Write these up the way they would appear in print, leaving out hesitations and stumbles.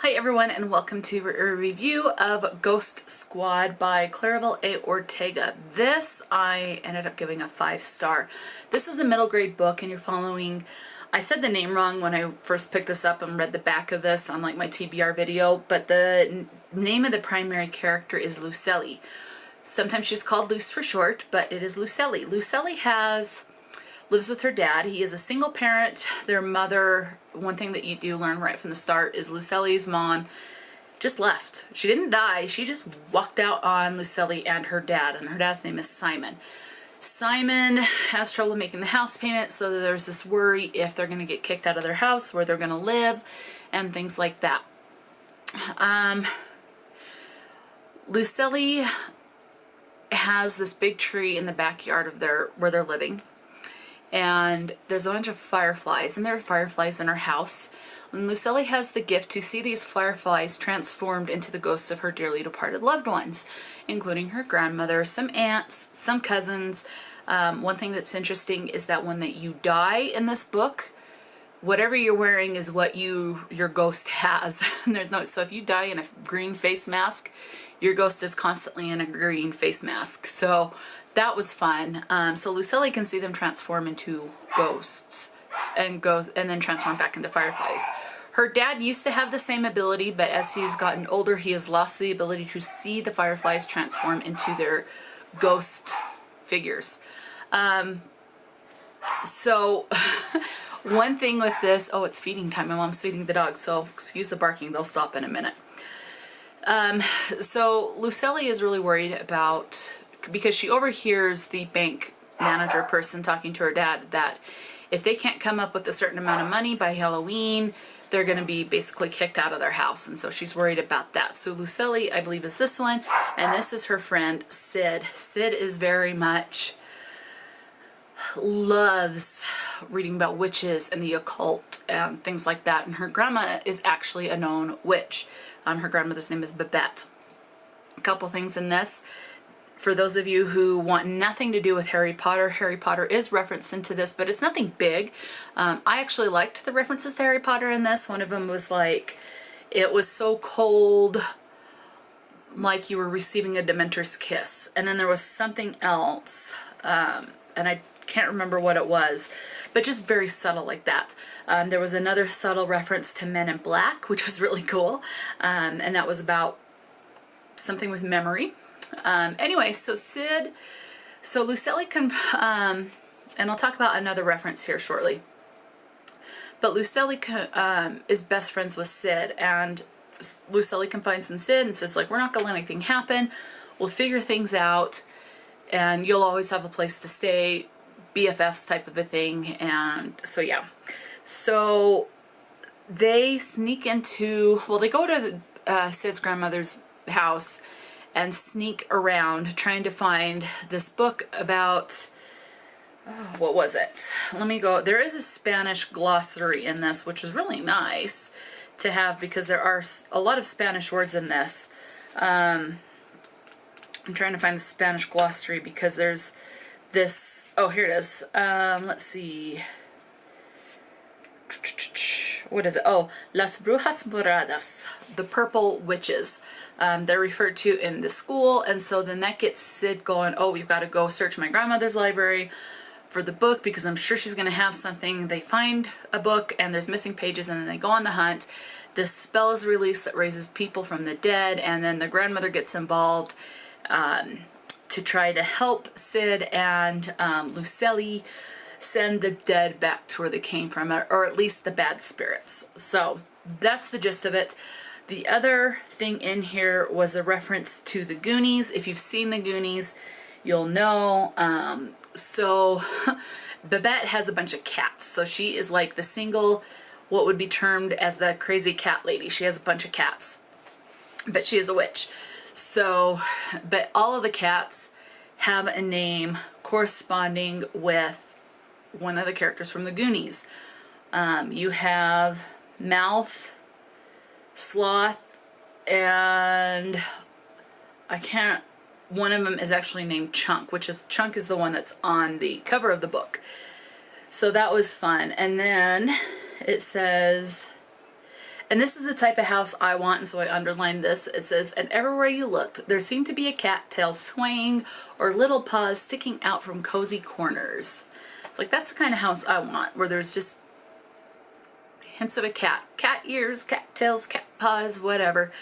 Hi everyone, and welcome to a review of Ghost Squad by Clairbel Ortega. This I ended up giving a 5-star. This is a middle grade book, and you're following, I said the name wrong when I first picked this up and read the back of this on like my TBR video, but the name of the primary character is Lucely. Sometimes she's called Luce for short, but it is Lucely. Lucely lives with her dad. He is a single parent. Their mother, one thing that you do learn right from the start is Lucely's mom just left. She didn't die. She just walked out on Lucely and her dad, and her dad's name is Simon. Simon has trouble making the house payment, so there's this worry if they're going to get kicked out of their house, where they're going to live, and things like that. Lucely has this big tree in the backyard of where they're living. And there's a bunch of fireflies, and there are fireflies in her house. And Lucely has the gift to see these fireflies transformed into the ghosts of her dearly departed loved ones, including her grandmother, some aunts, some cousins. One thing that's interesting is that when you die in this book, whatever you're wearing is what your ghost has. And there's no, so if you die in a green face mask, your ghost is constantly in a green face mask. So that was fun. So Lucely can see them transform into ghosts and then transform back into fireflies. Her dad used to have the same ability, but as he's gotten older, he has lost the ability to see the fireflies transform into their ghost figures. So one thing with this, oh, it's feeding time. My mom's feeding the dog, so excuse the barking. They'll stop in a minute. So Lucely is really worried about, because she overhears the bank manager person talking to her dad that if they can't come up with a certain amount of money by Halloween, they're going to be basically kicked out of their house. And so she's worried about that. So Lucely, I believe, is this one. And this is her friend, Sid. Sid is very much loves reading about witches and the occult and things like that. And her grandma is actually a known witch. Her grandmother's name is Babette. A couple things in this. For those of you who want nothing to do with Harry Potter is referenced into this, but it's nothing big. I actually liked the references to Harry Potter in this. One of them was like, it was so cold, like you were receiving a Dementor's kiss. And then there was something else, and I can't remember what it was, but just very subtle like that. There was another subtle reference to Men in Black, which was really cool, and that was about something with memory. Anyway, so Lucely can, and I'll talk about another reference here shortly, but Lucely is best friends with Sid, and Lucely confides in Sid, and Sid's like, we're not gonna let anything happen, we'll figure things out, and you'll always have a place to stay, BFFs type of a thing. And so yeah, so they sneak into, well, they go to Sid's grandmother's house and sneak around trying to find this book about, what was it? Let me go. There is a Spanish glossary in this, which is really nice to have because there are a lot of Spanish words in this. I'm trying to find the Spanish glossary because there's this, oh, here it is. Let's see. What is it? Oh, Las Brujas Moradas, the purple witches. They're referred to in the school, and so then that gets Sid going, oh, we've got to go search my grandmother's library for the book because I'm sure she's going to have something. They find a book and there's missing pages, and then they go on the hunt. This spell is released that raises people from the dead, and then the grandmother gets involved to try to help Sid and Lucely send the dead back to where they came from, or at least the bad spirits. So that's the gist of it. The other thing in here was a reference to the Goonies. If you've seen the Goonies, you'll know. So Babette has a bunch of cats. So she is like the single, what would be termed as the crazy cat lady. She has a bunch of cats, but she is a witch. So, but all of the cats have a name corresponding with one of the characters from the Goonies. You have Mouth, Sloth, and one of them is actually named Chunk, Chunk is the one that's on the cover of the book. So that was fun. And then it says, And this is the type of house I want, and so I underlined this. It says, and everywhere you looked, there seemed to be a cat tail swaying or little paws sticking out from cozy corners. It's like, that's the kind of house I want, where there's just hints of a cat. Cat ears, cat tails, cat paws, whatever,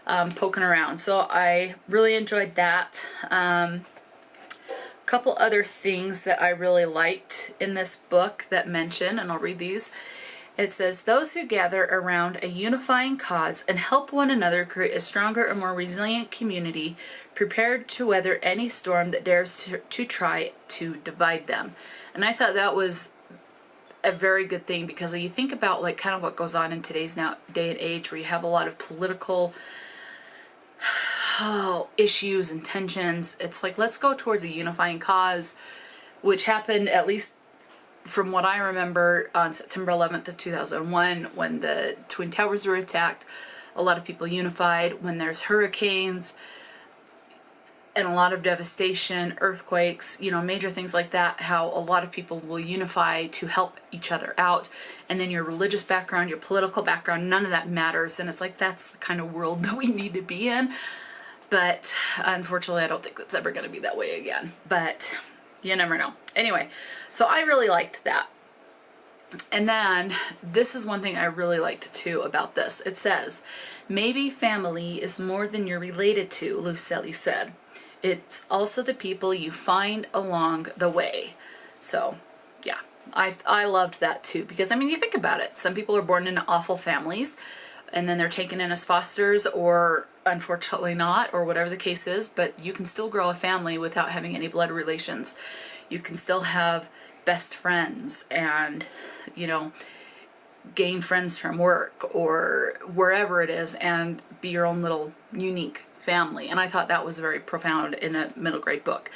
poking around. So I really enjoyed that. Couple other things that I really liked in this book that mention, and I'll read these. It says, those who gather around a unifying cause and help one another create a stronger and more resilient community, prepared to weather any storm that dares to try to divide them. And I thought that was a very good thing, because you think about like kind of what goes on in today's day and age, where you have a lot of political issues and tensions. It's like, let's go towards a unifying cause, which happened, at least from what I remember, on September 11th of 2001, when the Twin Towers were attacked. A lot of people unified. When there's hurricanes and a lot of devastation, earthquakes, you know, major things like that, how a lot of people will unify to help each other out. And then your religious background, your political background, none of that matters. And it's like, that's the kind of world that we need to be in. But unfortunately, I don't think it's ever going to be that way again. But you never know. Anyway, so I really liked that. And then this is one thing I really liked too about this. It says, maybe family is more than you're related to, Lucelli said. It's also the people you find along the way. So yeah, I loved that too, because I mean, you think about it. Some people are born into awful families, and then they're taken in as fosters, or unfortunately not, or whatever the case is, but you can still grow a family without having any blood relations. You can still have best friends and, you know, gain friends from work or wherever it is, and be your own little unique family. And I thought that was very profound in a middle grade book.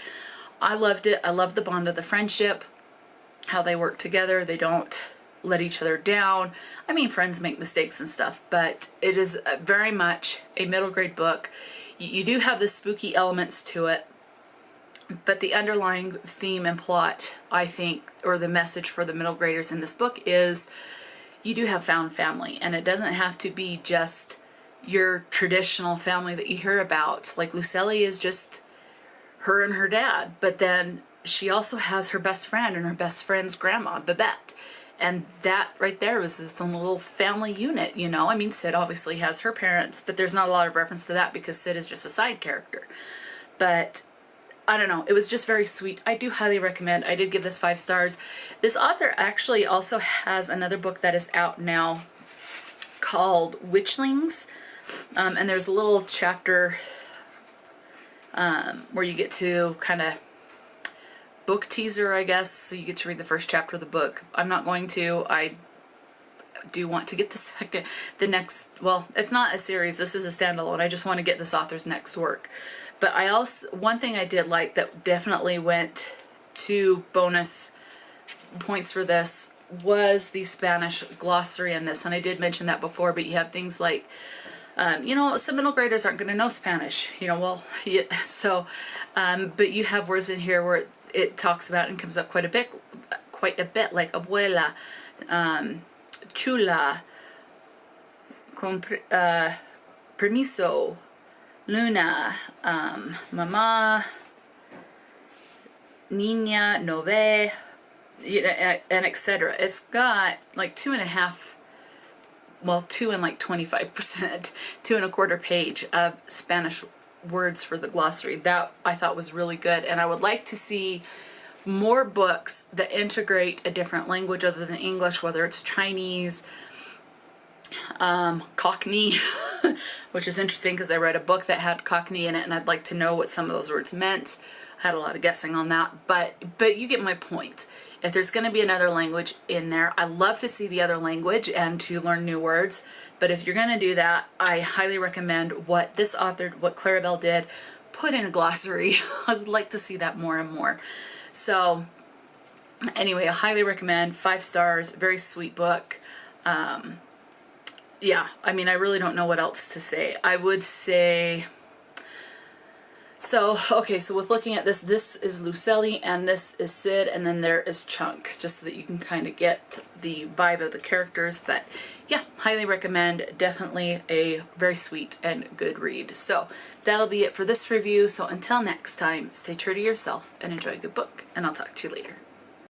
I loved it. I loved the bond of the friendship, how they work together. They don't let each other down. I mean, friends make mistakes and stuff, but it is very much a middle grade book. You do have the spooky elements to it, but the underlying theme and plot, I think, or the message for the middle graders in this book is, you do have found family, and it doesn't have to be just your traditional family that you hear about. Like Lucelli is just her and her dad, but then she also has her best friend and her best friend's grandma, Babette. And that right there was its own little family unit, you know? I mean, Sid obviously has her parents, but there's not a lot of reference to that because Sid is just a side character. But I don't know, it was just very sweet. I do highly recommend. I did give this 5 stars. This author actually also has another book that is out now called Witchlings. And there's a little chapter where you get to kind of book teaser, I guess, so you get to read the first chapter of the book. I'm not going to. I do want to get the next, well, it's not a series, this is a standalone. I just want to get this author's next work. But I also, one thing I did like that definitely went to bonus points for this was the Spanish glossary in this. And I did mention that before, but you have things like, you know, some middle graders aren't going to know Spanish, you know, well, yeah, so, but you have words in here where it talks about and comes up quite a bit, like abuela, chula, con permiso, luna, mama, niña, nove, you know, and etc. It's got like 2.5, well, 2 and like 25%, 2.25 page of Spanish words for the glossary. That I thought was really good, and I would like to see more books that integrate a different language other than English, whether it's Chinese, Cockney, which is interesting because I read a book that had Cockney in it, and I'd like to know what some of those words meant. I had a lot of guessing on that, but you get my point. If there's going to be another language in there, I love to see the other language and to learn new words. But if you're going to do that, I highly recommend what this author, what Clairbel did, put in a glossary. I would like to see that more and more. So anyway, I highly recommend. 5 stars, very sweet book. Yeah, I mean, I really don't know what else to say. I would say So, okay, so with looking at this, this is Lucelli and this is Sid, and then there is Chunk, just so that you can kind of get the vibe of the characters. But yeah, highly recommend. Definitely a very sweet and good read. So that'll be it for this review. So until next time, stay true to yourself and enjoy a good book, and I'll talk to you later.